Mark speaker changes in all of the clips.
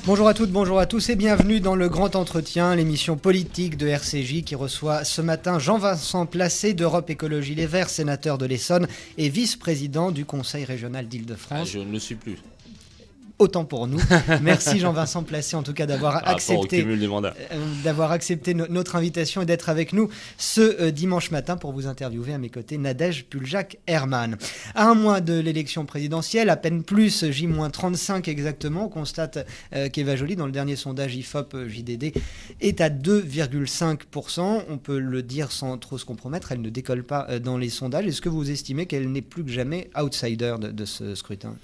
Speaker 1: Bonjour à toutes, bonjour à tous et bienvenue dans le Grand Entretien, l'émission politique de RCJ qui reçoit ce matin Jean-Vincent Placé d'Europe Écologie Les Verts, sénateur de l'Essonne et vice-président du Conseil régional d'Île-de-France.
Speaker 2: Je ne le suis plus.
Speaker 1: Autant pour nous. Merci Jean-Vincent Placé en tout cas d'avoir accepté notre invitation et d'être avec nous ce dimanche matin pour vous interviewer. À mes côtés, Nadège Puljac-Hermann. À un mois de l'élection présidentielle, à peine plus, J-35 exactement, on constate qu'Eva Joly, dans le dernier sondage IFOP-JDD, est à 2,5%. On peut le dire sans trop se compromettre, elle ne décolle pas dans les sondages. Est-ce que vous estimez qu'elle n'est plus que jamais outsider de ce scrutin ?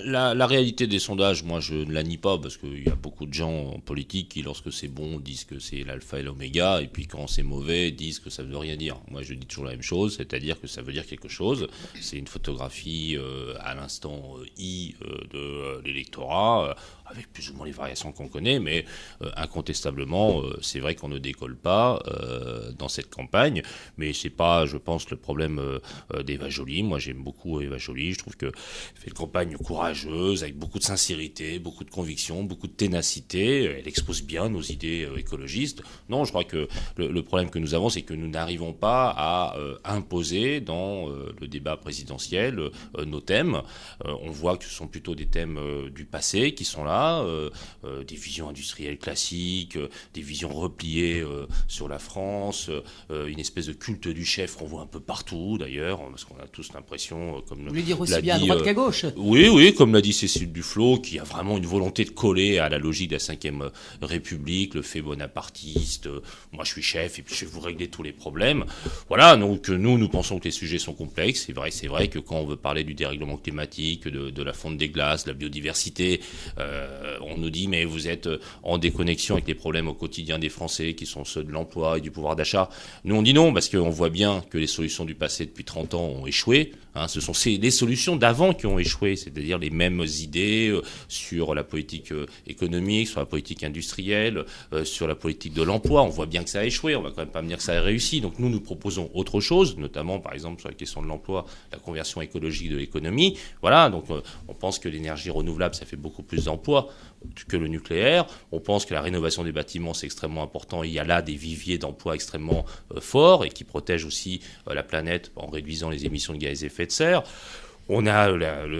Speaker 2: La réalité des sondages, moi je ne la nie pas parce qu'il y a beaucoup de gens en politique qui lorsque c'est bon disent que c'est l'alpha et l'oméga et puis quand c'est mauvais disent que ça ne veut rien dire. Moi je dis toujours la même chose, c'est-à-dire que ça veut dire quelque chose. C'est une photographie à l'instant I de l'électorat avec plus ou moins les variations qu'on connaît, mais incontestablement c'est vrai qu'on ne décolle pas dans cette campagne, mais c'est pas, je pense, le problème d'Eva Joly. Moi j'aime beaucoup Eva Joly, je trouve qu'elle fait une campagne courageuse, avec beaucoup de sincérité, beaucoup de conviction, beaucoup de ténacité. Elle expose bien nos idées écologistes. Non, je crois que le problème que nous avons, c'est que nous n'arrivons pas à imposer dans le débat présidentiel nos thèmes. On voit que ce sont plutôt des thèmes du passé qui sont là, des visions industrielles classiques, des visions repliées sur la France, une espèce de culte du chef qu'on voit un peu partout d'ailleurs, parce qu'on a tous l'impression, comme
Speaker 3: vous voulez dire aussi bien à droite qu'à gauche.
Speaker 2: Oui, comme l'a dit Cécile Duflot, qui a vraiment une volonté de coller à la logique de la Ve République, le fait bonapartiste, moi je suis chef et puis je vais vous régler tous les problèmes. Voilà, donc nous pensons que les sujets sont complexes. C'est vrai que quand on veut parler du dérèglement climatique, de la fonte des glaces, de la biodiversité, on nous dit mais vous êtes en déconnexion avec les problèmes au quotidien des Français qui sont ceux de l'emploi et du pouvoir d'achat. Nous on dit non parce qu'on voit bien que les solutions du passé depuis 30 ans ont échoué. Ce sont les solutions d'avant qui ont échoué, c'est-à-dire les mêmes idées sur la politique économique, sur la politique industrielle, sur la politique de l'emploi. On voit bien que ça a échoué, on va quand même pas me dire que ça a réussi. Donc nous proposons autre chose, notamment par exemple sur la question de l'emploi, la conversion écologique de l'économie. Voilà, donc on pense que l'énergie renouvelable, ça fait beaucoup plus d'emplois que le nucléaire. On pense que la rénovation des bâtiments, c'est extrêmement important. Il y a là des viviers d'emplois extrêmement forts et qui protègent aussi la planète en réduisant les émissions de gaz à effet de serre. On a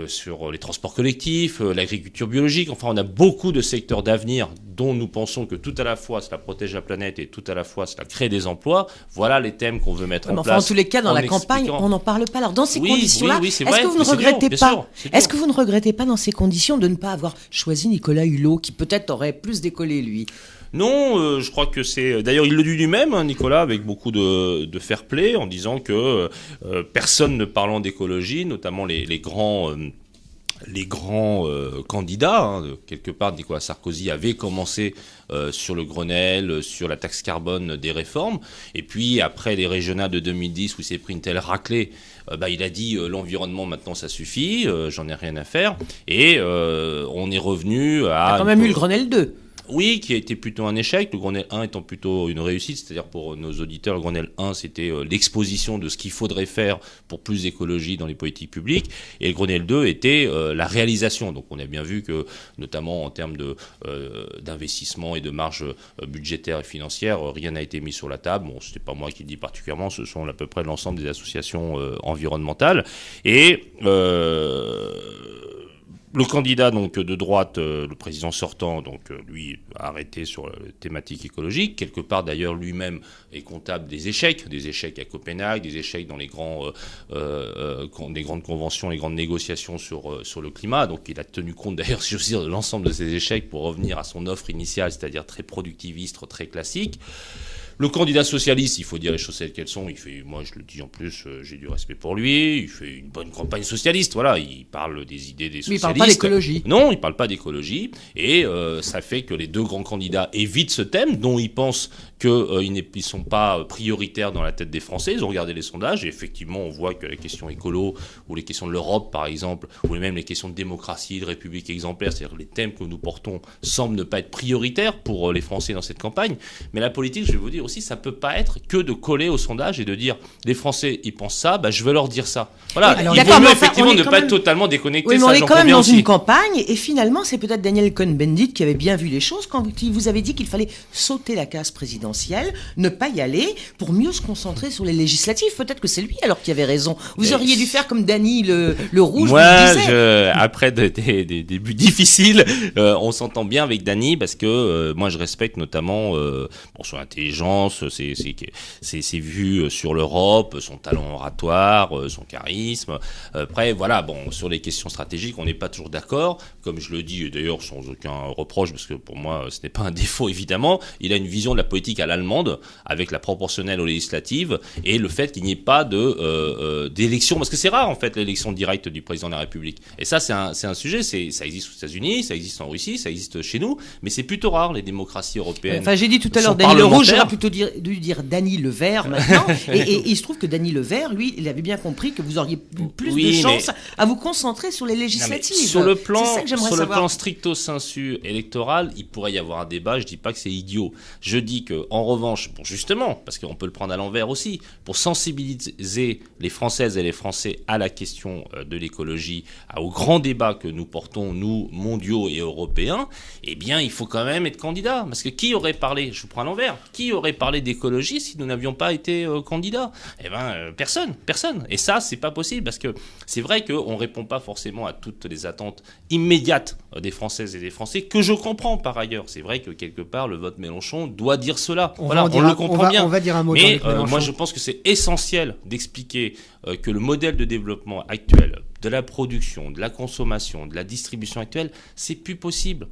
Speaker 2: sur les transports collectifs, l'agriculture biologique, enfin on a beaucoup de secteurs d'avenir dont nous pensons que tout à la fois cela protège la planète et tout à la fois cela crée des emplois. Voilà les thèmes qu'on veut mettre en place.
Speaker 3: En tous les cas, dans la campagne, on n'en parle pas. Alors dans ces conditions-là,
Speaker 2: est-ce
Speaker 3: que vous ne regrettez pas Est-ce que vous ne regrettez pas dans ces conditions de ne pas avoir choisi Nicolas Hulot, qui peut-être aurait plus décollé lui ?
Speaker 2: Non, je crois que c'est... D'ailleurs, il le dit lui-même, Nicolas, avec beaucoup de fair-play, en disant que personne ne parlant d'écologie, notamment les grands candidats, quelque part, Nicolas Sarkozy avait commencé sur le Grenelle, sur la taxe carbone des réformes, et puis après les régionales de 2010 où il s'est pris une telle raclée, il a dit l'environnement maintenant ça suffit, j'en ai rien à faire, et on est revenu à...
Speaker 3: Il a quand même eu le Grenelle 2.
Speaker 2: Oui, qui a été plutôt un échec, le Grenelle 1 étant plutôt une réussite, c'est-à-dire pour nos auditeurs, le Grenelle 1 c'était l'exposition de ce qu'il faudrait faire pour plus d'écologie dans les politiques publiques, et le Grenelle 2 était la réalisation. Donc on a bien vu que, notamment en termes d'investissement et de marge budgétaire et financière, rien n'a été mis sur la table. Bon, c'était pas moi qui le dis particulièrement, ce sont à peu près l'ensemble des associations environnementales. Et... le candidat donc de droite, le président sortant, donc lui a arrêté sur la thématique écologique. Quelque part d'ailleurs lui-même est comptable des échecs à Copenhague, des échecs dans les grandes conventions, les grandes négociations sur le climat. Donc il a tenu compte d'ailleurs, si j'ose dire, de l'ensemble de ces échecs pour revenir à son offre initiale, c'est-à-dire très productiviste, très classique. Le candidat socialiste, il faut dire les choses telles qu'elles sont, moi je le dis en plus, j'ai du respect pour lui, il fait une bonne campagne socialiste, voilà, il parle des idées des socialistes.
Speaker 3: Mais il parle pas d'écologie.
Speaker 2: Non, il parle pas d'écologie, et ça fait que les deux grands candidats évitent ce thème, dont ils pensent qu'ils ne sont pas prioritaires dans la tête des Français. Ils ont regardé les sondages, et effectivement on voit que les questions écolo, ou les questions de l'Europe par exemple, ou même les questions de démocratie, de république exemplaire, c'est-à-dire les thèmes que nous portons semblent ne pas être prioritaires pour les Français dans cette campagne. Mais la politique, je vais vous dire aussi, ça peut pas être que de coller au sondage et de dire les Français ils pensent ça, je vais leur dire ça. Voilà,
Speaker 3: alors,
Speaker 2: il vaut mieux effectivement ne pas être totalement déconnecté.
Speaker 3: Oui, mais on est quand même dans une campagne, et finalement, c'est peut-être Daniel Cohn-Bendit qui avait bien vu les choses quand il vous avait dit qu'il fallait sauter la case présidentielle, ne pas y aller, pour mieux se concentrer sur les législatives. Peut-être que c'est lui alors qui avait raison. Vous auriez dû faire comme Dany le Rouge.
Speaker 2: Moi, après des débuts difficiles, on s'entend bien avec Dany parce que moi je respecte notamment son intelligence, ses vues sur l'Europe, son talent oratoire, son charisme. Après, voilà, sur les questions stratégiques, on n'est pas toujours d'accord. Comme je le dis, et d'ailleurs sans aucun reproche, parce que pour moi, ce n'est pas un défaut évidemment, il a une vision de la politique à l'allemande, avec la proportionnelle aux législatives, et le fait qu'il n'y ait pas d'élection, parce que c'est rare en fait l'élection directe du président de la République. Et ça, c'est un sujet, ça existe aux États-Unis, ça existe en Russie, ça existe chez nous, mais c'est plutôt rare, les démocraties européennes.
Speaker 3: Enfin, j'ai dit tout à l'heure Dany le Rouge, j'aurais plutôt dû dire Dany le Vert maintenant. et il se trouve que Dany le Vert, lui, il avait bien compris que vous auriez plus de chances à vous concentrer sur les législatives.
Speaker 2: Sur le plan stricto sensu électoral, il pourrait y avoir un débat. Je dis pas que c'est idiot. Je dis que, en revanche, justement, parce qu'on peut le prendre à l'envers aussi, pour sensibiliser les Françaises et les Français à la question de l'écologie, au grand débat que nous portons, nous, mondiaux et européens, eh bien, il faut quand même être candidat. Parce que qui aurait parlé, je vous prends à l'envers, qui aurait parlé d'écologie si nous n'avions pas été candidats ? Eh bien, personne. Et ça, c'est pas possible, parce que c'est vrai qu'on ne répond pas forcément à toutes les attentes immédiates des Françaises et des Français, que je comprends par ailleurs. C'est vrai que quelque part, le vote Mélenchon doit dire cela. On le comprend bien.
Speaker 1: On va dire un mot.
Speaker 2: Mais moi, je pense que c'est essentiel d'expliquer que le modèle de développement actuel, de la production, de la consommation, de la distribution actuelle, c'est plus possible.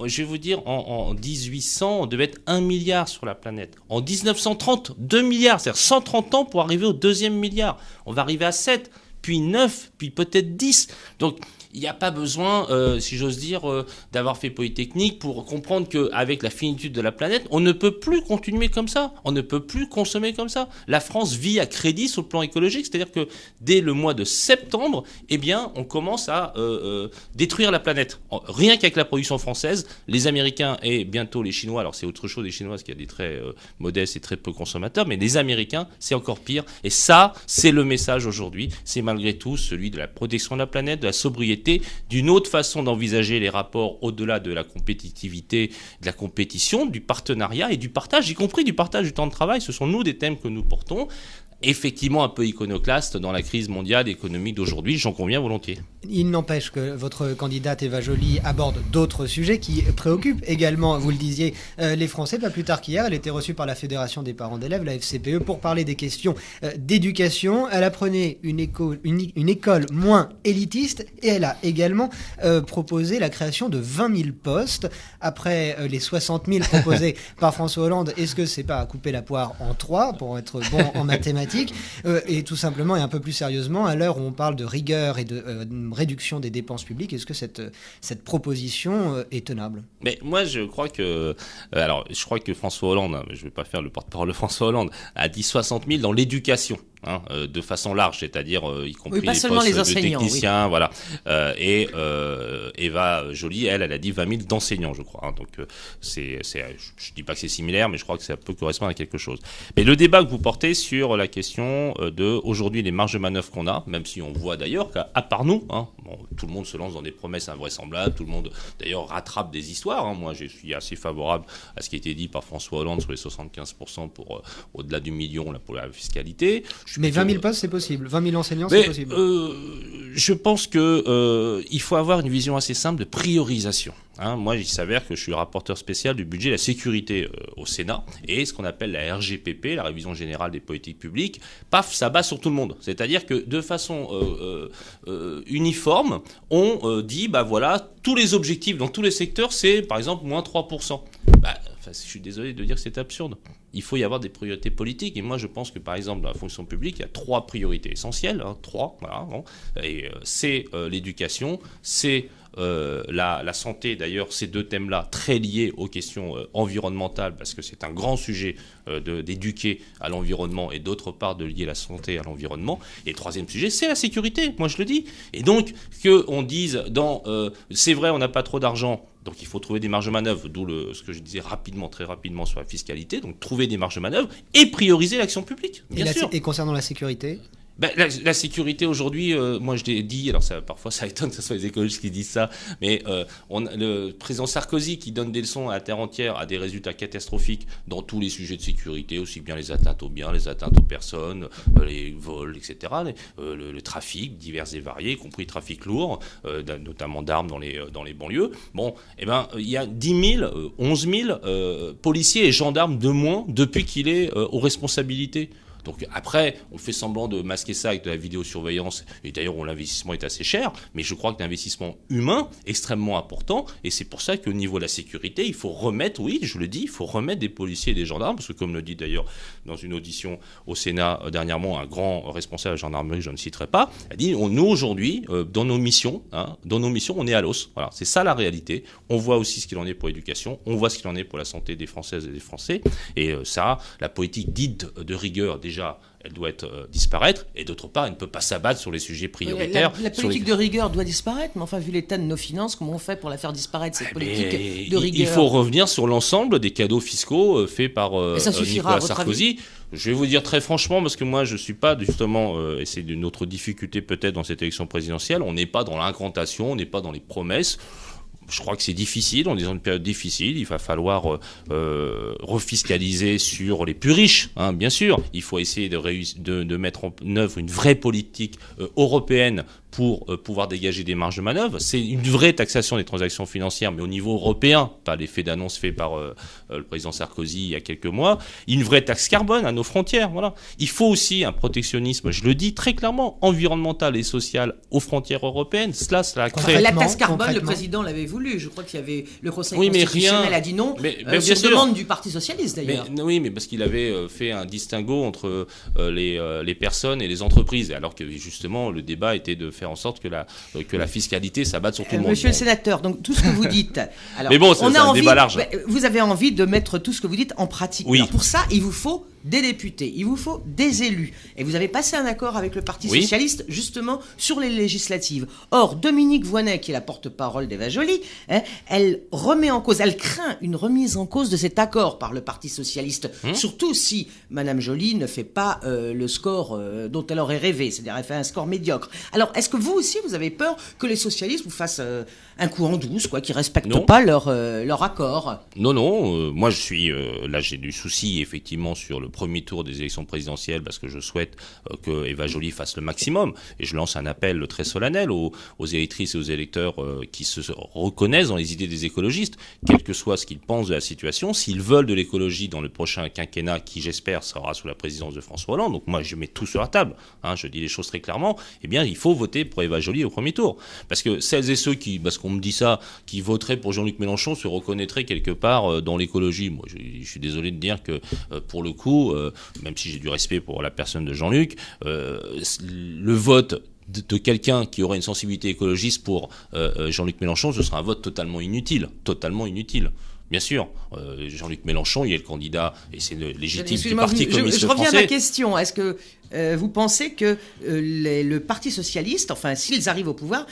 Speaker 2: Je vais vous dire, en 1800, on devait être 1 milliard sur la planète. En 1930, 2 milliards. C'est-à-dire 130 ans pour arriver au 2e milliard. On va arriver à 7, puis 9, puis peut-être 10. Donc, il n'y a pas besoin, si j'ose dire, d'avoir fait Polytechnique pour comprendre qu'avec la finitude de la planète, on ne peut plus continuer comme ça. On ne peut plus consommer comme ça. La France vit à crédit sur le plan écologique, c'est-à-dire que dès le mois de septembre, eh bien, on commence à détruire la planète. Rien qu'avec la production française, les Américains et bientôt les Chinois, alors c'est autre chose les Chinois, parce qu'il y a des très modestes et très peu consommateurs, mais les Américains, c'est encore pire. Et ça, c'est le message aujourd'hui. C'est malgré tout celui de la protection de la planète, de la sobriété, d'une autre façon d'envisager les rapports au-delà de la compétitivité, de la compétition, du partenariat et du partage, y compris du partage du temps de travail. Ce sont nous des thèmes que nous portons. Effectivement un peu iconoclaste dans la crise mondiale économique d'aujourd'hui, j'en conviens volontiers.
Speaker 1: Il n'empêche que votre candidate Eva Joly aborde d'autres sujets qui préoccupent également, vous le disiez, les Français. Pas plus tard qu'hier, elle était reçue par la Fédération des parents d'élèves, la FCPE, pour parler des questions d'éducation. Elle apprenait une école moins élitiste, et elle a également proposé la création de 20 000 postes. Après les 60 000 proposés par François Hollande, est-ce que c'est pas à couper la poire en 3 pour être bon en mathématiques? Et tout simplement, et un peu plus sérieusement, à l'heure où on parle de rigueur et de réduction des dépenses publiques, est-ce que cette proposition est tenable?
Speaker 2: Mais moi, je crois que François Hollande, je ne vais pas faire le porte-parole de François Hollande, a dit 60 000 dans l'éducation. De façon large, c'est-à-dire y compris les postes de techniciens, voilà. Et Eva Joly, elle a dit 20 000 d'enseignants, je crois. Donc je dis pas que c'est similaire, mais je crois que ça peut correspondre à quelque chose. Mais le débat que vous portez sur la question de aujourd'hui les marges de manœuvre qu'on a, même si on voit d'ailleurs qu'à part nous, tout le monde se lance dans des promesses invraisemblables, tout le monde d'ailleurs rattrape des histoires. Moi, je suis assez favorable à ce qui a été dit par François Hollande sur les 75% pour au-delà du million là, pour la fiscalité.
Speaker 1: Mais 20 000 postes, c'est possible. 20 000 enseignants, c'est possible.
Speaker 2: Je pense qu'il faut avoir une vision assez simple de priorisation. Moi, il s'avère que je suis le rapporteur spécial du budget de la sécurité au Sénat. Et ce qu'on appelle la RGPP, la révision générale des politiques publiques, paf, ça bat sur tout le monde. C'est-à-dire que de façon uniforme, on dit, voilà, tous les objectifs dans tous les secteurs, c'est par exemple moins 3%. Je suis désolé de dire que c'est absurde. Il faut y avoir des priorités politiques. Et moi, je pense que, par exemple, dans la fonction publique, il y a 3 priorités essentielles. 3, voilà. Bon. Et c'est l'éducation, c'est la santé. D'ailleurs, ces 2 thèmes-là, très liés aux questions environnementales, parce que c'est un grand sujet d'éduquer à l'environnement et d'autre part de lier la santé à l'environnement. Et le 3e sujet, c'est la sécurité. Moi, je le dis. Et donc, qu'on dise c'est vrai, on n'a pas trop d'argent, donc il faut trouver des marges de manœuvre, d'où ce que je disais très rapidement sur la fiscalité, donc trouver trouver des marges de manœuvre et prioriser l'action publique, bien sûr.
Speaker 1: Et concernant la sécurité ?
Speaker 2: La sécurité aujourd'hui, moi je l'ai dit, alors parfois ça étonne que ce soit les écologistes qui disent ça, mais le président Sarkozy qui donne des leçons à la terre entière a des résultats catastrophiques dans tous les sujets de sécurité, aussi bien les atteintes aux biens, les atteintes aux personnes, les vols, etc., le trafic divers et variés, y compris le trafic lourd, notamment d'armes dans les banlieues. Bon, il y a 10 000, 11 000 policiers et gendarmes de moins depuis qu'il est aux responsabilités. Donc après, on fait semblant de masquer ça avec de la vidéosurveillance, et d'ailleurs l'investissement est assez cher, mais je crois que l'investissement humain est extrêmement important, et c'est pour ça qu'au niveau de la sécurité, il faut remettre, oui, je le dis, il faut remettre des policiers et des gendarmes, parce que comme le dit d'ailleurs dans une audition au Sénat dernièrement, un grand responsable de la gendarmerie, je ne citerai pas, a dit, nous aujourd'hui, dans nos missions, on est à l'os. Voilà, c'est ça la réalité. On voit aussi ce qu'il en est pour l'éducation, on voit ce qu'il en est pour la santé des Françaises et des Français, et ça, la politique dite de rigueur, déjà, elle doit disparaître, et d'autre part, elle ne peut pas s'abattre sur les sujets prioritaires.
Speaker 3: La politique de rigueur doit disparaître, mais enfin, vu l'état de nos finances, comment on fait pour la faire disparaître, cette politique de rigueur ?
Speaker 2: Il faut revenir sur l'ensemble des cadeaux fiscaux faits par Nicolas Sarkozy. Je vais vous dire très franchement, parce que moi, je ne suis pas justement, et c'est une autre difficulté peut-être dans cette élection présidentielle, on n'est pas dans l'incantation, on n'est pas dans les promesses. Je crois que c'est difficile, on est dans une période difficile, il va falloir refiscaliser sur les plus riches, bien sûr. Il faut essayer de mettre en œuvre une vraie politique européenne pour pouvoir dégager des marges de manœuvre. C'est une vraie taxation des transactions financières, mais au niveau européen, pas l'effet d'annonce fait par le président Sarkozy il y a quelques mois. Une vraie taxe carbone à nos frontières. Voilà. Il faut aussi un protectionnisme, je le dis très clairement, environnemental et social aux frontières européennes. Cela crée...
Speaker 3: La taxe carbone, le président l'avait voulu. Je crois qu'il y avait le Conseil constitutionnel a dit non, sur demande du Parti socialiste d'ailleurs.
Speaker 2: Oui, mais parce qu'il avait fait un distinguo entre les personnes et les entreprises, alors que justement le débat était de faire en sorte que la fiscalité s'abatte sur tout le monde.
Speaker 3: Monsieur le sénateur, donc tout ce que vous dites... Alors,
Speaker 2: mais bon, c'est un débat large.
Speaker 3: Vous avez envie de mettre tout ce que vous dites en pratique.
Speaker 2: Oui.
Speaker 3: Alors pour ça, il vous faut des députés, il vous faut des élus. Et vous avez passé un accord avec le Parti socialiste, justement, sur les législatives. Or, Dominique Voynet, qui est la porte-parole d'Eva Joly, elle remet en cause, elle craint une remise en cause de cet accord par le Parti socialiste. Surtout si Madame Joly ne fait pas le score dont elle aurait rêvé, c'est-à-dire elle fait un score médiocre. Alors, est-ce que vous aussi, vous avez peur que les socialistes vous fassent un coup en douce, qu'ils ne respectent pas leur accord ?
Speaker 2: Non, moi je suis... là, j'ai du souci, effectivement, sur le premier tour des élections présidentielles, parce que je souhaite que Eva Joly fasse le maximum, et je lance un appel très solennel aux électrices et aux électeurs qui se reconnaissent dans les idées des écologistes, quel que soit ce qu'ils pensent de la situation. S'ils veulent de l'écologie dans le prochain quinquennat, qui j'espère sera sous la présidence de François Hollande, donc moi je mets tout sur la table, je dis les choses très clairement, eh bien il faut voter pour Eva Joly au premier tour, parce que celles et ceux qui, parce qu'on me dit ça, qui voteraient pour Jean-Luc Mélenchon se reconnaîtraient quelque part dans l'écologie. Moi je suis désolé de dire que pour le coup, même si j'ai du respect pour la personne de Jean-Luc, le vote de quelqu'un qui aurait une sensibilité écologiste pour Jean-Luc Mélenchon, ce sera un vote totalement inutile. Bien sûr, Jean-Luc Mélenchon, il est le candidat, et c'est légitime du Parti communiste français.
Speaker 3: Je reviens à ma question. Est-ce que vous pensez que le Parti socialiste, enfin, s'ils arrivent au pouvoir,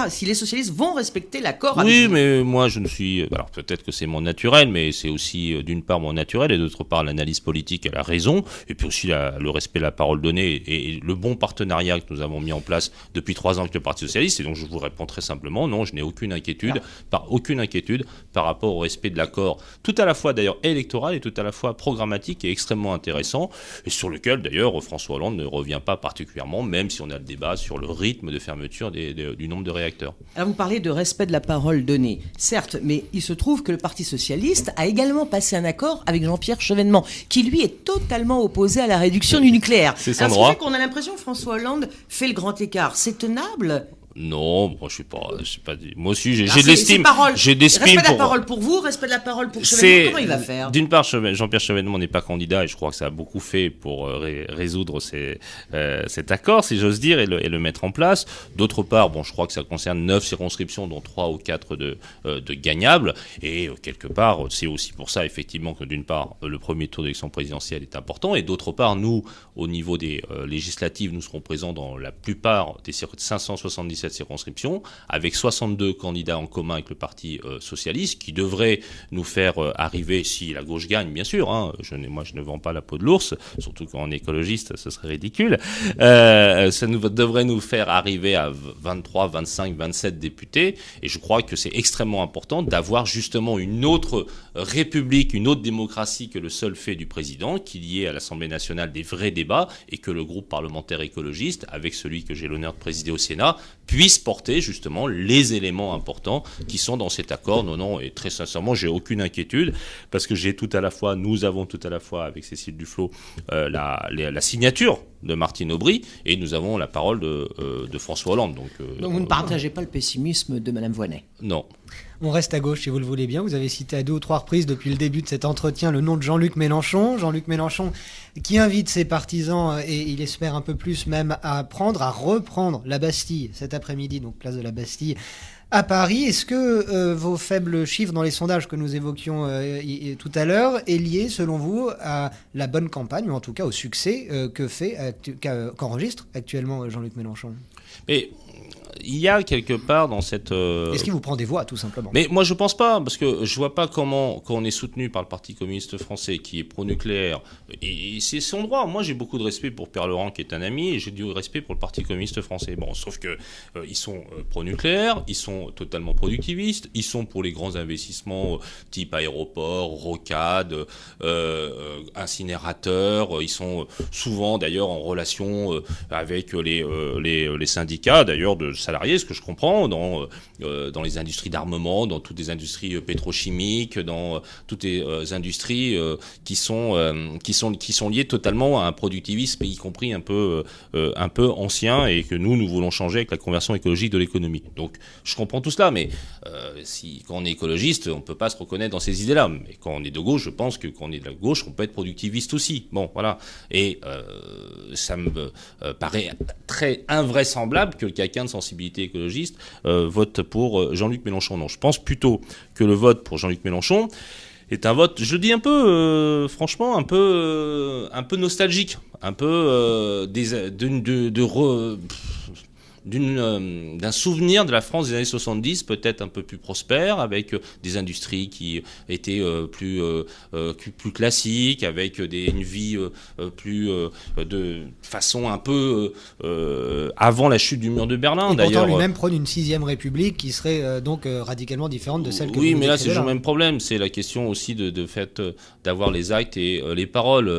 Speaker 3: si les socialistes vont respecter l'accord avec vous ?
Speaker 2: Oui, mais moi, je ne suis... Alors, peut-être que c'est mon naturel, mais c'est aussi, d'une part, mon naturel, et d'autre part, l'analyse politique, elle a raison, et puis aussi le respect de la parole donnée, et le bon partenariat que nous avons mis en place depuis 3 ans avec le Parti socialiste, et donc je vous réponds très simplement, non, je n'ai aucune inquiétude par rapport au respect de l'accord, tout à la fois d'ailleurs électoral et tout à la fois programmatique et extrêmement intéressant, et sur lequel d'ailleurs François Hollande ne revient pas particulièrement, même si on a le débat sur le rythme de fermeture du nombre de réacteurs.
Speaker 3: Alors vous parlez de respect de la parole donnée, certes, mais il se trouve que le Parti socialiste a également passé un accord avec Jean-Pierre Chevènement, qui lui est totalement opposé à la réduction du nucléaire.
Speaker 2: C'est son droit.
Speaker 3: Ce qui fait qu'on a l'impression que François Hollande fait le grand écart. C'est tenable ?
Speaker 2: Non, moi je suis pas. Moi aussi, j'ai de l'estime. J'ai d'estime
Speaker 3: respect de la parole pour vous, respect de la parole pour Chevènement. Comment il va faire ?
Speaker 2: D'une part, Jean-Pierre Chevènement n'est pas candidat, et je crois que ça a beaucoup fait pour résoudre cet accord, si j'ose dire, et le mettre en place. D'autre part, je crois que ça concerne 9 circonscriptions, dont 3 ou 4 de gagnables, et quelque part, c'est aussi pour ça effectivement que d'une part, le premier tour d'élection présidentielle est important, et d'autre part, nous, au niveau des législatives, nous serons présents dans la plupart des 577 cette circonscription, avec 62 candidats en commun avec le Parti socialiste, qui devrait nous faire arriver, si la gauche gagne, bien sûr, hein, moi je ne vends pas la peau de l'ours, surtout quand on est écologiste, ce serait ridicule, ça devrait nous faire arriver à 23, 25, 27 députés, et je crois que c'est extrêmement important d'avoir justement une autre république, une autre démocratie que le seul fait du président, qu'il y ait à l'Assemblée nationale des vrais débats, et que le groupe parlementaire écologiste, avec celui que j'ai l'honneur de présider au Sénat, puisse porter justement les éléments importants qui sont dans cet accord. Non, et très sincèrement, j'ai aucune inquiétude, parce que nous avons tout à la fois avec Cécile Duflot la signature de Martine Aubry, et nous avons la parole de François Hollande. Donc
Speaker 3: vous ne partagez pas le pessimisme de Madame Voynet?
Speaker 2: Non.
Speaker 1: On reste à gauche si vous le voulez bien. Vous avez cité à 2 ou 3 reprises depuis le début de cet entretien le nom de Jean-Luc Mélenchon. Jean-Luc Mélenchon qui invite ses partisans, et il espère un peu plus même, à reprendre la Bastille cet après-midi, donc place de la Bastille à Paris. Est-ce que vos faibles chiffres dans les sondages que nous évoquions tout à l'heure est lié, selon vous, à la bonne campagne, ou en tout cas au succès qu'enregistre actuellement Jean-Luc Mélenchon?
Speaker 2: Mais il y a quelque part dans cette...
Speaker 1: Est-ce qu'il vous prend des voix, tout simplement?
Speaker 2: Mais moi, je pense pas, parce que je vois pas comment, quand on est soutenu par le Parti communiste français, qui est pro-nucléaire, et c'est son droit. Moi, j'ai beaucoup de respect pour Pierre Laurent, qui est un ami, et j'ai du respect pour le Parti communiste français. Bon, sauf que ils sont pro-nucléaire, ils sont totalement productivistes, ils sont pour les grands investissements type aéroport, rocade, incinérateur. Ils sont souvent, d'ailleurs, en relation avec les syndicats, d'ailleurs, de salariés, ce que je comprends, dans les industries d'armement, dans toutes les industries pétrochimiques, dans toutes les industries qui sont liées totalement à un productivisme, y compris un peu ancien, et que nous voulons changer avec la conversion écologique de l'économie. Donc je comprends tout cela, mais quand on est écologiste, on peut pas se reconnaître dans ces idées-là. Mais quand on est de gauche, je pense que quand on est de la gauche, on peut être productiviste aussi. Bon, voilà. Et ça me paraît très invraisemblable que quelqu'un de sensibilité écologiste vote pour Jean-Luc Mélenchon. Non, je pense plutôt que le vote pour Jean-Luc Mélenchon est un vote, je le dis un peu, franchement, un peu nostalgique, un peu d'un souvenir de la France des années 70, peut-être un peu plus prospère, avec des industries qui étaient plus classiques, avec une vie plus de façon un peu avant la chute du mur de Berlin.
Speaker 1: Et
Speaker 2: d'ailleurs,
Speaker 1: pourtant lui-même prône une 6e République qui serait donc radicalement différente de celle que
Speaker 2: oui,
Speaker 1: vous
Speaker 2: mais là c'est
Speaker 1: décrivez
Speaker 2: toujours le même problème. C'est la question aussi de fait d'avoir les actes et les paroles.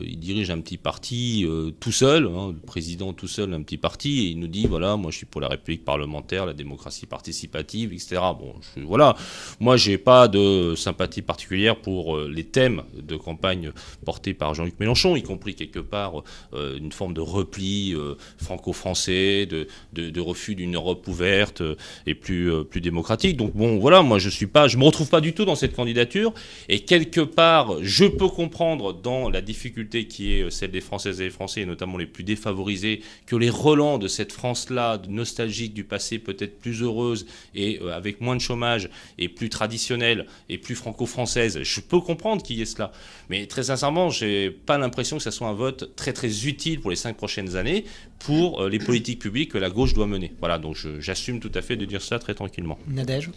Speaker 2: Il dirige un petit parti tout seul, le président tout seul, un petit parti, et il nous dit voilà, moi je suis pour la République parlementaire, la démocratie participative, etc. Bon, voilà. Moi j'ai pas de sympathie particulière pour les thèmes de campagne portés par Jean-Luc Mélenchon, y compris quelque part une forme de repli franco-français, de refus d'une Europe ouverte et plus démocratique. Donc bon, voilà, moi je me retrouve pas du tout dans cette candidature, et quelque part je peux comprendre dans la difficulté qui est celle des Françaises et des Français, et notamment les plus défavorisés, que les relents de cette France-là, nostalgique du passé, peut-être plus heureuse et avec moins de chômage et plus traditionnelle et plus franco-française, je peux comprendre qu'il y ait cela. Mais très sincèrement, j'ai pas l'impression que ça soit un vote très très utile pour les 5 prochaines années pour les politiques publiques que la gauche doit mener. Voilà, donc j'assume tout à fait de dire ça très tranquillement.
Speaker 1: Nadège.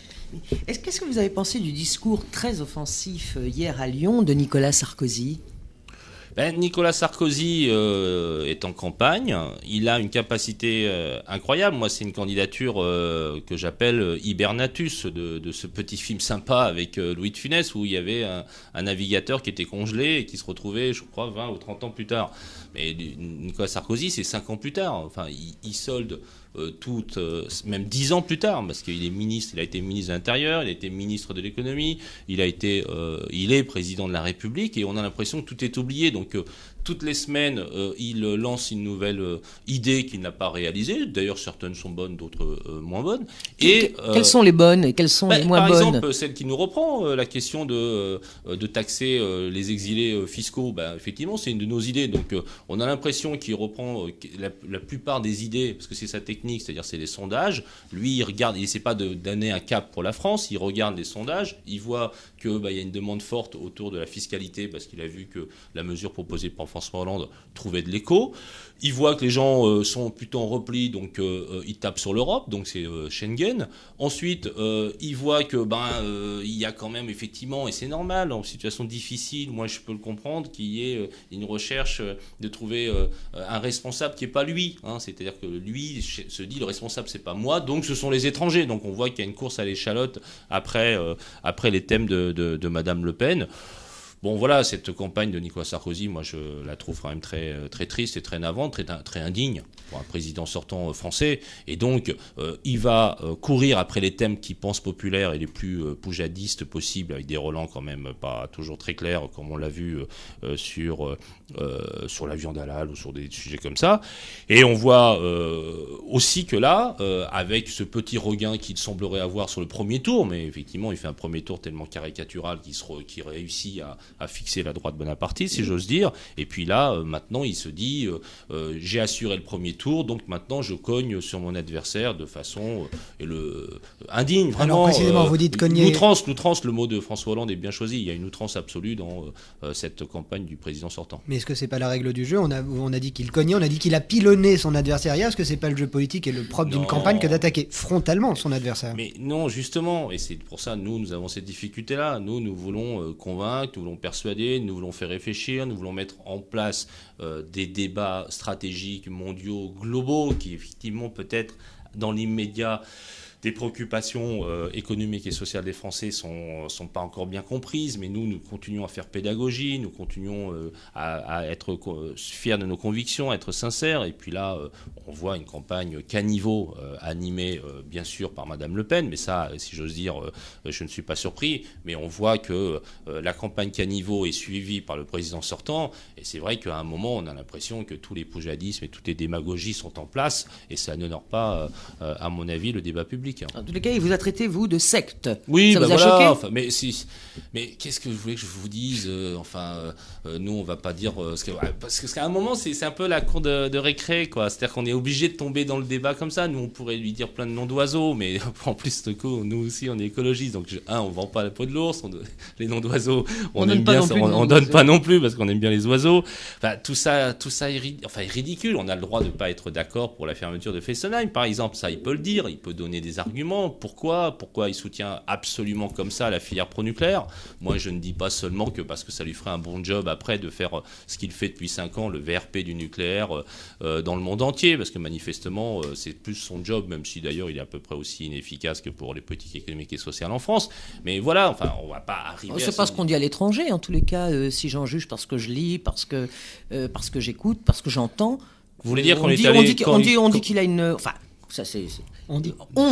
Speaker 3: Qu'est-ce que vous avez pensé du discours très offensif hier à Lyon de Nicolas Sarkozy ?
Speaker 2: Nicolas Sarkozy est en campagne. Il a une capacité incroyable. Moi, c'est une candidature que j'appelle Hibernatus, de ce petit film sympa avec Louis de Funès, où il y avait un navigateur qui était congelé et qui se retrouvait, je crois, 20 ou 30 ans plus tard. Mais Nicolas Sarkozy, c'est 5 ans plus tard. Enfin, il solde même 10 ans plus tard, parce qu'il est ministre, il a été ministre de l'Intérieur, il a été ministre de l'Économie, il est président de la République, et on a l'impression que tout est oublié. Donc toutes les semaines, il lance une nouvelle idée qu'il n'a pas réalisée. D'ailleurs, certaines sont bonnes, d'autres moins bonnes. Et
Speaker 3: quelles sont les bonnes et quelles sont les moins bonnes ?
Speaker 2: Par exemple, celle qui nous reprend, la question de taxer les exilés fiscaux. Effectivement, c'est une de nos idées. Donc, on a l'impression qu'il reprend la plupart des idées, parce que c'est sa technique, c'est-à-dire c'est les sondages. Lui, il regarde, il essaie pas de donner un cap pour la France. Il regarde les sondages, il voit que y a une demande forte autour de la fiscalité, parce qu'il a vu que la mesure proposée par François Hollande trouvait de l'écho. Il voit que les gens sont plutôt en repli, donc il tape sur l'Europe, donc c'est Schengen. Ensuite, il voit que il y a quand même effectivement, et c'est normal, en situation difficile, moi je peux le comprendre, qu'il y ait une recherche de trouver un responsable qui n'est pas lui. Hein. C'est-à-dire que lui se dit le responsable c'est pas moi, donc ce sont les étrangers. Donc on voit qu'il y a une course à l'échalote après les thèmes de Madame Le Pen. Bon, voilà, cette campagne de Nicolas Sarkozy, moi, je la trouve quand même très, très triste et très navrante, très indigne pour un président sortant français. Et donc, il va courir après les thèmes qu'il pense populaires et les plus poujadistes possibles, avec des relents quand même pas toujours très clairs, comme on l'a vu sur la viande halal ou sur des sujets comme ça. Et on voit aussi que là, avec ce petit regain qu'il semblerait avoir sur le premier tour, mais effectivement, il fait un premier tour tellement caricatural qu'il réussit à fixer la droite bonapartiste, si j'ose dire. Et puis là, maintenant, il se dit j'ai assuré le premier tour, donc maintenant je cogne sur mon adversaire de façon indigne, vraiment.
Speaker 1: Alors précisément, vous dites cogner.
Speaker 2: L'outrance, le mot de François Hollande est bien choisi. Il y a une outrance absolue dans cette campagne du président sortant.
Speaker 1: Mais est-ce que c'est pas la règle du jeu ? On a dit qu'il cognait, on a dit qu'il a pilonné son adversaire hier. Est-ce que c'est pas le jeu politique et le propre d'une campagne que d'attaquer frontalement son adversaire ?
Speaker 2: Mais non, justement, et c'est pour ça nous avons cette difficulté-là. Nous voulons convaincre, nous voulons persuader, nous voulons faire réfléchir, nous voulons mettre en place des débats stratégiques, mondiaux, globaux, qui effectivement peut-être dans l'immédiat des préoccupations économiques et sociales des Français sont pas encore bien comprises, mais nous continuons à faire pédagogie, nous continuons à être fiers de nos convictions, à être sincères. Et puis là, on voit une campagne caniveau animée bien sûr par Madame Le Pen, mais ça, si j'ose dire, je ne suis pas surpris. Mais on voit que la campagne caniveau est suivie par le président sortant, et c'est vrai qu'à un moment, on a l'impression que tous les poujadismes et toutes les démagogies sont en place, et ça n'honore pas, à mon avis, le débat public.
Speaker 3: En tous les cas, il vous a traité, vous, de secte.
Speaker 2: Oui,
Speaker 3: ça vous a
Speaker 2: voilà.
Speaker 3: choqué ?
Speaker 2: Enfin, mais qu'est-ce que vous voulez que je vous dise ? Nous, on va pas dire parce qu'à un moment, c'est un peu la cour de récré, quoi. C'est-à-dire qu'on est obligé de tomber dans le débat comme ça. Nous, on pourrait lui dire plein de noms d'oiseaux, mais en plus, de coup, nous aussi, on est écologistes. Donc, on vend pas la peau de l'ours. Les noms d'oiseaux, on aime bien. On donne pas non plus parce qu'on aime bien les oiseaux. Enfin, tout ça est ridicule. On a le droit de pas être d'accord pour la fermeture de Fessenheim, par exemple. Ça, il peut le dire. Il peut donner des arguments. Pourquoi il soutient absolument comme ça la filière pronucléaire ? Moi, je ne dis pas seulement que parce que ça lui ferait un bon job après de faire ce qu'il fait depuis 5 ans, le VRP du nucléaire dans le monde entier, parce que manifestement, c'est plus son job, même si d'ailleurs il est à peu près aussi inefficace que pour les politiques économiques et sociales en France. Mais voilà, enfin, on va pas arriver
Speaker 3: c'est pas ce qu'on dit à l'étranger, en tous les cas, si j'en juge parce que je lis, parce que j'écoute, parce que j'entends.
Speaker 2: Vous voulez dire qu'on est
Speaker 3: allé... On dit qu'il a une... Enfin, ça c'est... On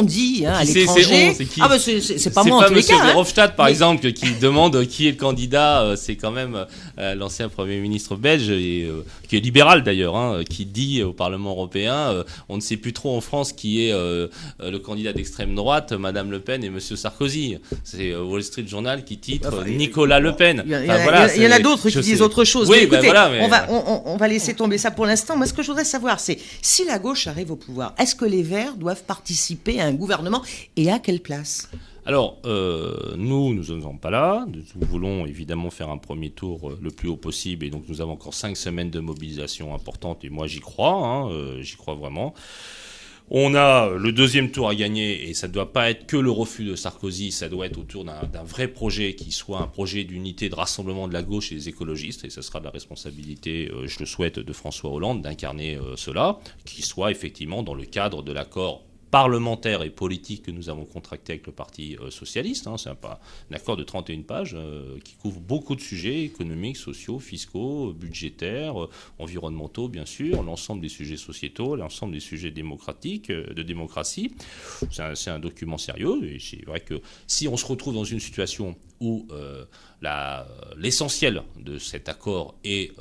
Speaker 3: dit à l'étranger. C'est pas moi en tous les cas. C'est pas M.
Speaker 2: Verhofstadt, par exemple, qui demande qui est le candidat. C'est quand même l'ancien Premier ministre belge, qui est libéral d'ailleurs, qui dit au Parlement européen on ne sait plus trop en France qui est le candidat d'extrême droite, Madame Le Pen et Monsieur Sarkozy. C'est Wall Street Journal qui titre Nicolas Le Pen.
Speaker 3: Il y en a d'autres qui disent autre chose. Oui, mais écoutez, on va laisser tomber ça pour l'instant. Moi, ce que je voudrais savoir, c'est si la gauche arrive au pouvoir, est-ce que les Verts doivent participer à un gouvernement et à quelle place ?
Speaker 2: Alors, nous ne sommes pas là. Nous voulons évidemment faire un premier tour le plus haut possible. Et donc, nous avons encore 5 semaines de mobilisation importante. Et moi, j'y crois. J'y crois vraiment. On a le deuxième tour à gagner. Et ça ne doit pas être que le refus de Sarkozy. Ça doit être autour d'un vrai projet qui soit un projet d'unité, de rassemblement de la gauche et des écologistes. Et ce sera de la responsabilité, je le souhaite, de François Hollande d'incarner cela. Qui soit effectivement dans le cadre de l'accord parlementaire et politique que nous avons contracté avec le Parti socialiste. C'est un accord de 31 pages qui couvre beaucoup de sujets économiques, sociaux, fiscaux, budgétaires, environnementaux, bien sûr, l'ensemble des sujets sociétaux, l'ensemble des sujets démocratiques, de démocratie. C'est un document sérieux et c'est vrai que si on se retrouve dans une situation où l'essentiel de cet accord est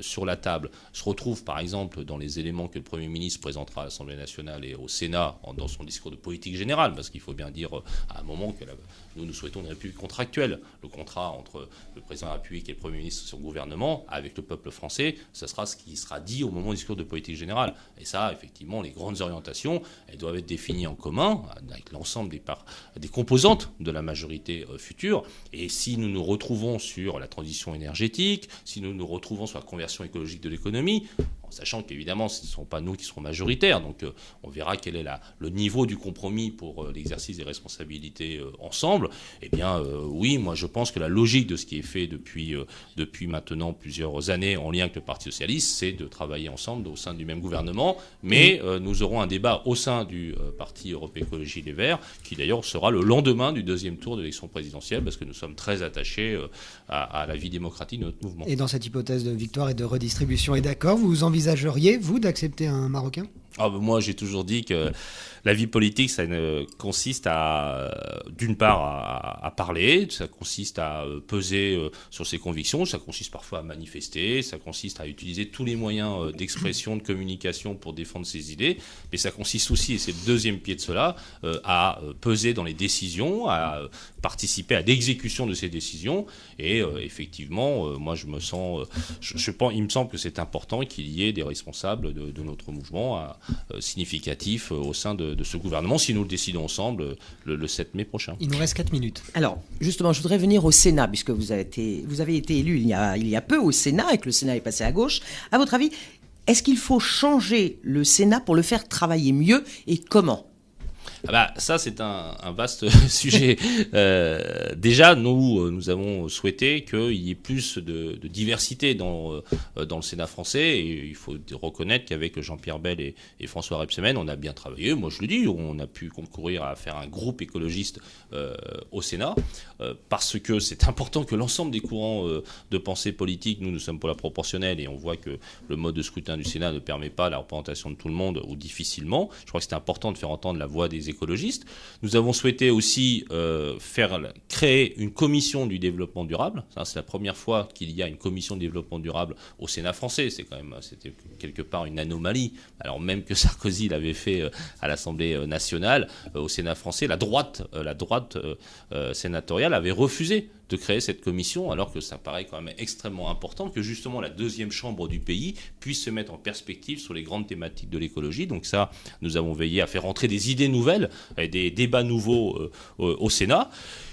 Speaker 2: sur la table, se retrouve par exemple dans les éléments que le Premier ministre présentera à l'Assemblée nationale et au Sénat dans son discours de politique générale, parce qu'il faut bien dire à un moment que Nous souhaitons une République contractuelle. Le contrat entre le président de la République et le Premier ministre et son gouvernement, avec le peuple français, ce sera ce qui sera dit au moment du discours de politique générale. Et ça, effectivement, les grandes orientations, elles doivent être définies en commun avec l'ensemble des composantes de la majorité future. Et si nous nous retrouvons sur la transition énergétique, si nous nous retrouvons sur la conversion écologique de l'économie, en sachant qu'évidemment ce ne sont pas nous qui serons majoritaires, donc on verra quel est le niveau du compromis pour l'exercice des responsabilités ensemble, eh bien oui, moi je pense que la logique de ce qui est fait depuis maintenant plusieurs années en lien avec le Parti Socialiste, c'est de travailler ensemble au sein du même gouvernement, mais nous aurons un débat au sein du Parti Europe Écologie Les Verts, qui d'ailleurs sera le lendemain du deuxième tour de l'élection présidentielle, parce que nous sommes très attachés à la vie démocratique de notre mouvement.
Speaker 1: Et dans cette hypothèse de victoire et de redistribution et d'accord, vous envisageriez, vous, d'accepter un Marocain ?
Speaker 2: Moi, j'ai toujours dit que la vie politique, ça consiste d'une part, à parler, ça consiste à peser sur ses convictions, ça consiste parfois à manifester, ça consiste à utiliser tous les moyens d'expression, de communication pour défendre ses idées, mais ça consiste aussi, et c'est le deuxième pied de cela, à peser dans les décisions, à participer à l'exécution de ces décisions, et effectivement, moi, je me sens, il me semble que c'est important qu'il y ait des responsables de notre mouvement significatifs au sein de ce gouvernement, si nous le décidons ensemble le 7 mai prochain.
Speaker 1: Il nous reste 4 minutes.
Speaker 3: Alors, justement, je voudrais venir au Sénat, puisque vous avez été élu il y a peu au Sénat et que le Sénat est passé à gauche. À votre avis, est-ce qu'il faut changer le Sénat pour le faire travailler mieux et comment ?
Speaker 2: Ça, c'est un vaste sujet. Déjà, nous avons souhaité qu'il y ait plus de diversité dans le Sénat français. Et il faut reconnaître qu'avec Jean-Pierre Bel et François Rebsamen, on a bien travaillé. Moi, je le dis, on a pu concourir à faire un groupe écologiste au Sénat, parce que c'est important que l'ensemble des courants de pensée politique, nous sommes pour la proportionnelle, et on voit que le mode de scrutin du Sénat ne permet pas la représentation de tout le monde, ou difficilement. Je crois que c'est important de faire entendre la voix des écologistes. Nous avons souhaité aussi créer une commission du développement durable. Ça, c'est la première fois qu'il y a une commission de développement durable au Sénat français. C'était quelque part une anomalie. Alors même que Sarkozy l'avait fait à l'Assemblée nationale, au Sénat français, la droite sénatoriale avait refusé de créer cette commission, alors que ça paraît quand même extrêmement important que justement la deuxième chambre du pays puisse se mettre en perspective sur les grandes thématiques de l'écologie. Donc ça, nous avons veillé à faire entrer des idées nouvelles et des débats nouveaux au Sénat.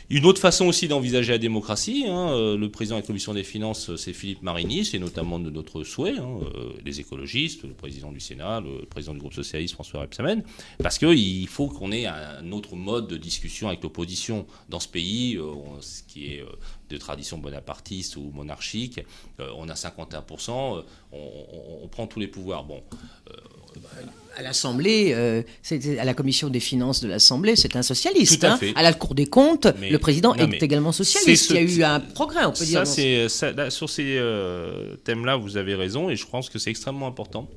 Speaker 2: Une autre façon aussi d'envisager la démocratie, le président de la Commission des Finances, c'est Philippe Marigny, c'est notamment de notre souhait, les écologistes, le président du Sénat, le président du groupe socialiste, François Rebsamen, parce qu'il faut qu'on ait un autre mode de discussion avec l'opposition dans ce pays, ce qui est de tradition bonapartiste ou monarchique. On a 51%, on prend tous les pouvoirs.
Speaker 3: À l'Assemblée, à la commission des finances de l'Assemblée, c'est un socialiste.
Speaker 2: Tout à fait.
Speaker 3: À la Cour des comptes, le président est également socialiste. Il y a eu un progrès, on peut dire.
Speaker 2: Sur ces thèmes-là, vous avez raison, et je pense que c'est extrêmement important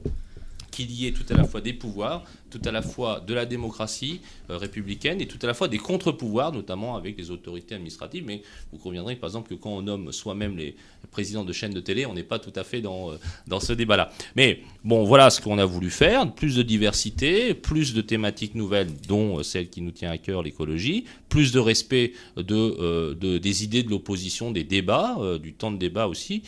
Speaker 2: qu'il y ait tout à la fois des pouvoirs, tout à la fois de la démocratie républicaine et tout à la fois des contre-pouvoirs, notamment avec les autorités administratives. Mais vous conviendrez, par exemple, que quand on nomme soi-même les présidents de chaînes de télé, on n'est pas tout à fait dans ce débat-là. Mais bon, voilà ce qu'on a voulu faire. Plus de diversité, plus de thématiques nouvelles, dont celle qui nous tient à cœur, l'écologie, plus de respect des idées de l'opposition, des débats, du temps de débat aussi.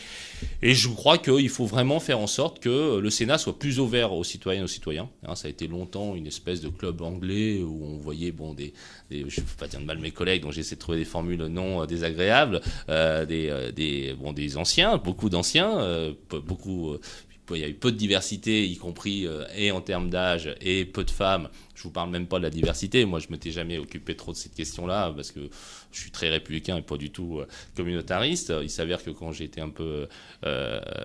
Speaker 2: Et je crois qu'il faut vraiment faire en sorte que le Sénat soit plus ouvert aux citoyennes et aux citoyens. Ça a été longtemps une espèce de club anglais où on voyait je ne veux pas dire de mal mes collègues, donc j'essaie de trouver des formules non désagréables, des anciens, beaucoup d'anciens, il y a eu peu de diversité, y compris et en termes d'âge, et peu de femmes. Je vous parle même pas de la diversité. Moi, je m'étais jamais occupé trop de cette question-là parce que je suis très républicain et pas du tout communautariste. Il s'avère que quand j'ai été un peu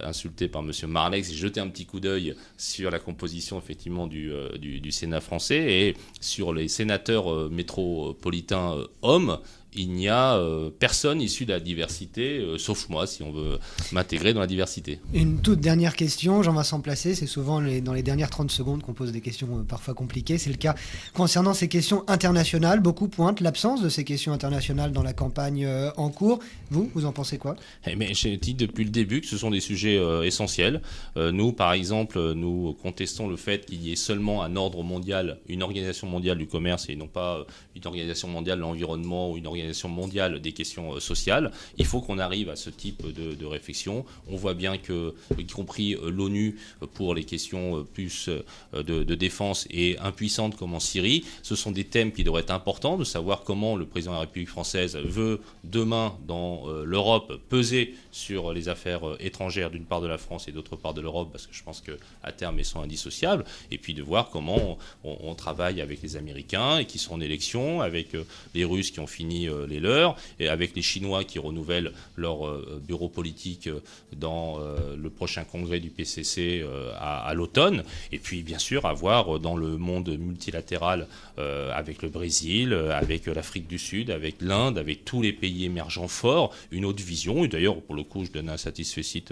Speaker 2: insulté par Monsieur Marlex, j'ai jeté un petit coup d'œil sur la composition effectivement du Sénat français et sur les sénateurs métropolitains hommes. Il n'y a personne issu de la diversité, sauf moi, si on veut m'intégrer dans la diversité.
Speaker 1: Une toute dernière question, Jean-Vincent Placé, c'est souvent dans les dernières 30 secondes qu'on pose des questions parfois compliquées. C'est le Africa concernant ces questions internationales. Beaucoup pointent l'absence de ces questions internationales dans la campagne en cours. Vous en pensez quoi ?
Speaker 2: Mais j'ai dit depuis le début que ce sont des sujets essentiels. Nous, par exemple, nous contestons le fait qu'il y ait seulement un ordre mondial, une organisation mondiale du commerce et non pas une organisation mondiale de l'environnement ou une organisation mondiale des questions sociales. Il faut qu'on arrive à ce type de réflexion. On voit bien que, y compris l'ONU pour les questions plus de défense est impuissante comme en Syrie. Ce sont des thèmes qui devraient être importants, de savoir comment le président de la République française veut demain dans l'Europe peser sur les affaires étrangères d'une part de la France et d'autre part de l'Europe, parce que je pense qu'à terme elles sont indissociables, et puis de voir comment on travaille avec les Américains et qui sont en élection, avec les Russes qui ont fini les leurs, et avec les Chinois qui renouvellent leur bureau politique dans le prochain congrès du PCC à l'automne, et puis bien sûr avoir dans le monde multilatéral avec le Brésil, avec l'Afrique du Sud, avec l'Inde, avec tous les pays émergents forts, une autre vision. Et d'ailleurs, pour le coup, je donne un satisfecit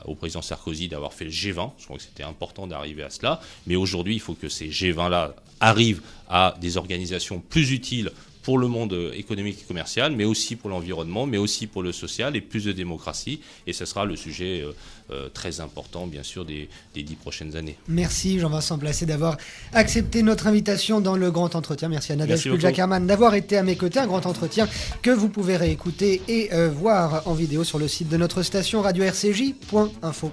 Speaker 2: au président Sarkozy d'avoir fait le G20. Je crois que c'était important d'arriver à cela. Mais aujourd'hui, il faut que ces G20-là arrivent à des organisations plus utiles pour le monde économique et commercial, mais aussi pour l'environnement, mais aussi pour le social et plus de démocratie. Et ce sera le sujet très important, bien sûr, des 10 prochaines années.
Speaker 1: Merci Jean-Vincent Placé d'avoir accepté notre invitation dans le Grand Entretien. Merci à Nadège Puljac-Hermann d'avoir été à mes côtés. Un Grand Entretien que vous pouvez réécouter et voir en vidéo sur le site de notre station radio-rcj.info.